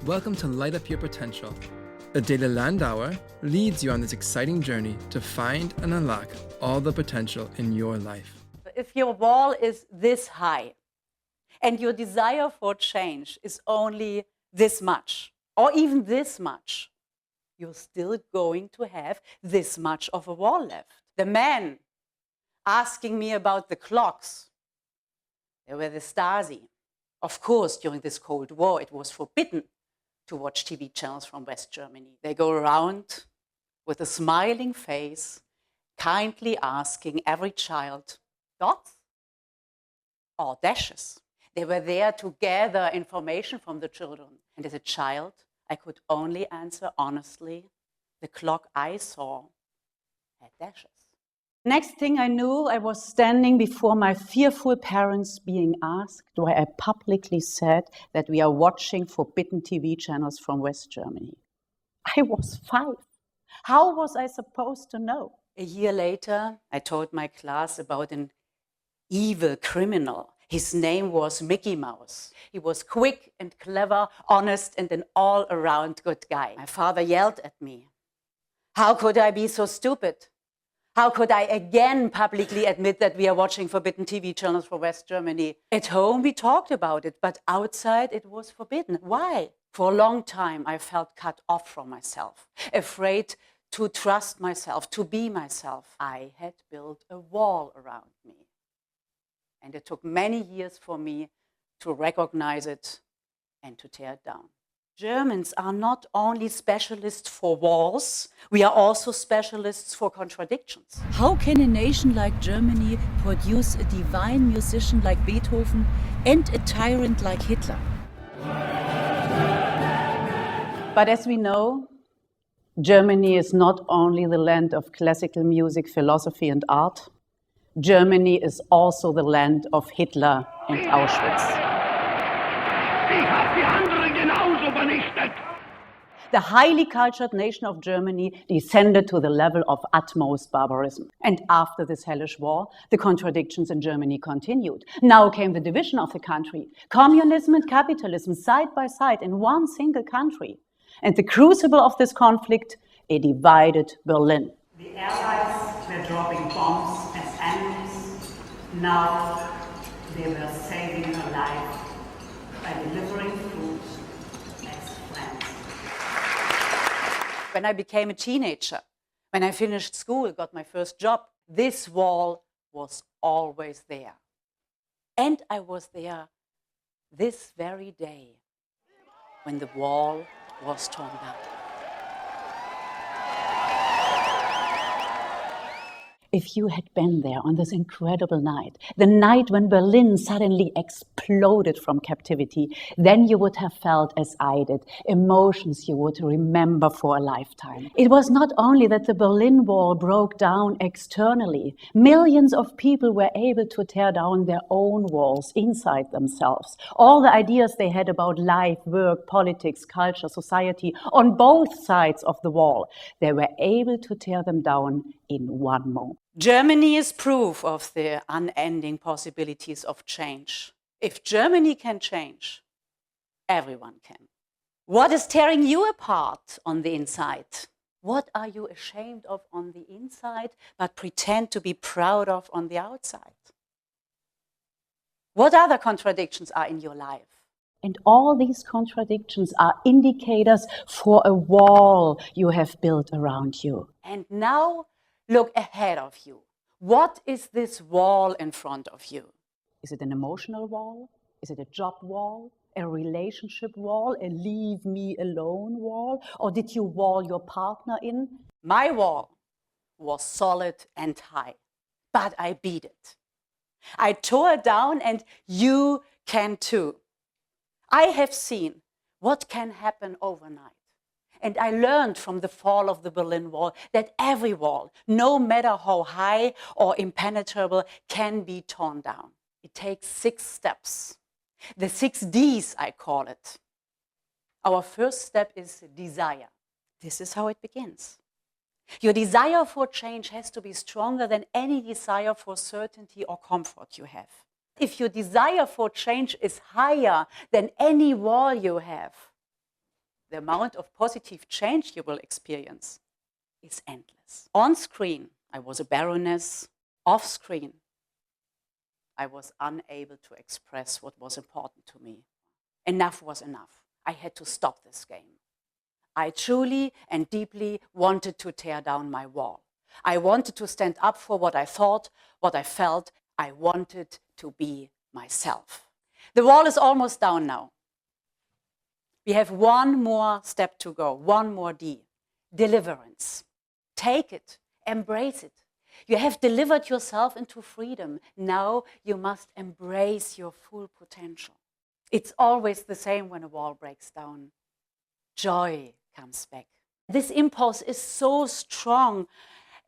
Welcome to Light Up Your Potential. Adele Landauer leads you on this exciting journey to find and unlock all the potential in your life. If your wall is this high and your desire for change is only this much or even this much, you're still going to have this much of a wall left. The men asking me about the clocks, they were the Stasi. Of course, during this Cold War, it was forbidden to watch TV channels from West Germany. They go around with a smiling face, kindly asking every child, dots or dashes? They were there to gather information from the children. And as a child, I could only answer honestly, the clock I saw had dashes. Next thing I knew, I was standing before my fearful parents being asked why I publicly said that we are watching forbidden TV channels from West Germany. I was 5. How was I supposed to know? A year later, I told my class about an evil criminal. His name was Mickey Mouse. He was quick and clever, honest, and an all-around good guy. My father yelled at me. How could I be so stupid? How could I again publicly admit that we are watching forbidden TV channels from West Germany? At home, we talked about it, but outside, it was forbidden. Why? For a long time, I felt cut off from myself, afraid to trust myself, to be myself. I had built a wall around me. And it took many years for me to recognize it and to tear it down. Germans are not only specialists for walls, we are also specialists for contradictions. How can a nation like Germany produce a divine musician like Beethoven and a tyrant like Hitler? But as we know, Germany is not only the land of classical music, philosophy, and art. Germany is also the land of Hitler and Auschwitz. The highly cultured nation of Germany descended to the level of utmost barbarism. And after this hellish war, the contradictions in Germany continued. Now came the division of the country. Communism and capitalism side by side in one single country. And the crucible of this conflict, a divided Berlin. The Allies were dropping bombs as enemies. Now they were saving her life by delivering food as friends. When I became a teenager, when I finished school, got my first job, this wall was always there. And I was there this very day when the wall was torn down. If you had been there on this incredible night, the night when Berlin suddenly exploded from captivity, then you would have felt as I did, emotions you would remember for a lifetime. It was not only that the Berlin Wall broke down externally. Millions of people were able to tear down their own walls inside themselves. All the ideas they had about life, work, politics, culture, society, on both sides of the wall, they were able to tear them down in one moment. Germany is proof of the unending possibilities of change. If Germany can change, everyone can. What is tearing you apart on the inside? What are you ashamed of on the inside, but pretend to be proud of on the outside? What other contradictions are in your life? And all these contradictions are indicators for a wall you have built around you. And now, look ahead of you. What is this wall in front of you? Is it an emotional wall? Is it a job wall? A relationship wall? A leave me alone wall? Or did you wall your partner in? My wall was solid and high, but I beat it. I tore it down and you can too. I have seen what can happen overnight. And I learned from the fall of the Berlin Wall that every wall, no matter how high or impenetrable, can be torn down. It takes 6 steps. The 6 Ds, I call it. Our first step is desire. This is how it begins. Your desire for change has to be stronger than any desire for certainty or comfort you have. If your desire for change is higher than any wall you have, the amount of positive change you will experience is endless. On screen, I was a baroness. Off screen, I was unable to express what was important to me. Enough was enough. I had to stop this game. I truly and deeply wanted to tear down my wall. I wanted to stand up for what I thought, what I felt. I wanted to be myself. The wall is almost down now. We have one more step to go, one more D, deliverance. Take it, embrace it. You have delivered yourself into freedom. Now you must embrace your full potential. It's always the same when a wall breaks down. Joy comes back. This impulse is so strong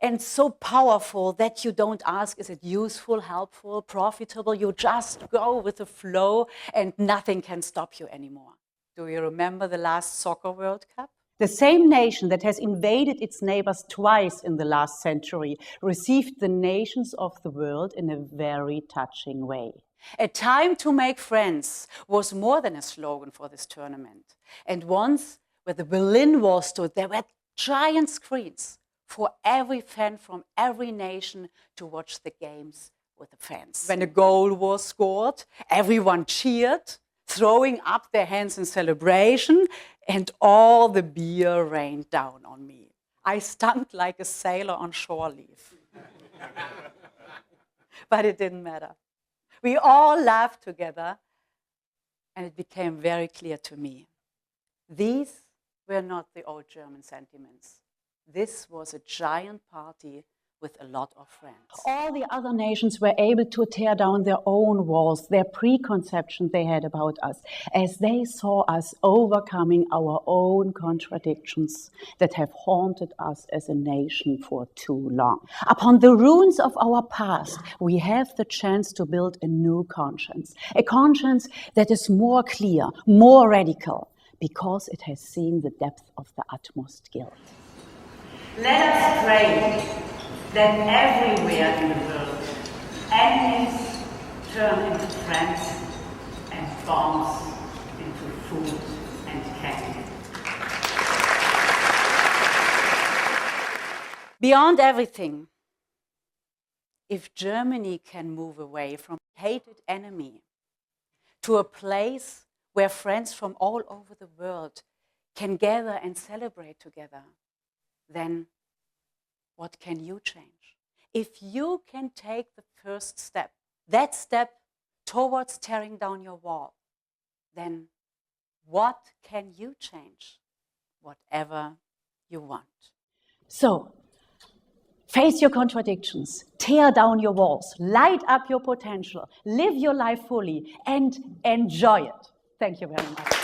and so powerful that you don't ask, is it useful, helpful, profitable? You just go with the flow and nothing can stop you anymore. Do you remember the last Soccer World Cup? The same nation that has invaded its neighbors twice in the last century received the nations of the world in a very touching way. A time to make friends was more than a slogan for this tournament. And once, where the Berlin Wall stood, there were giant screens for every fan from every nation to watch the games with the fans. When a goal was scored, everyone cheered, throwing up their hands in celebration, and all the beer rained down on me. I stunk like a sailor on shore leave. But it didn't matter. We all laughed together, and it became very clear to me. These were not the old German sentiments. This was a giant party with a lot of friends. All the other nations were able to tear down their own walls, their preconceptions they had about us, as they saw us overcoming our own contradictions that have haunted us as a nation for too long. Upon the ruins of our past, we have the chance to build a new conscience, a conscience that is more clear, more radical, because it has seen the depth of the utmost guilt. Let us pray that everywhere in the world, enemies turn into friends and bombs into food and candy. Beyond everything, if Germany can move away from a hated enemy to a place where friends from all over the world can gather and celebrate together, then what can you change? If you can take the first step, that step towards tearing down your wall, then what can you change? Whatever you want. So, face your contradictions, tear down your walls, light up your potential, live your life fully, and enjoy it. Thank you very much.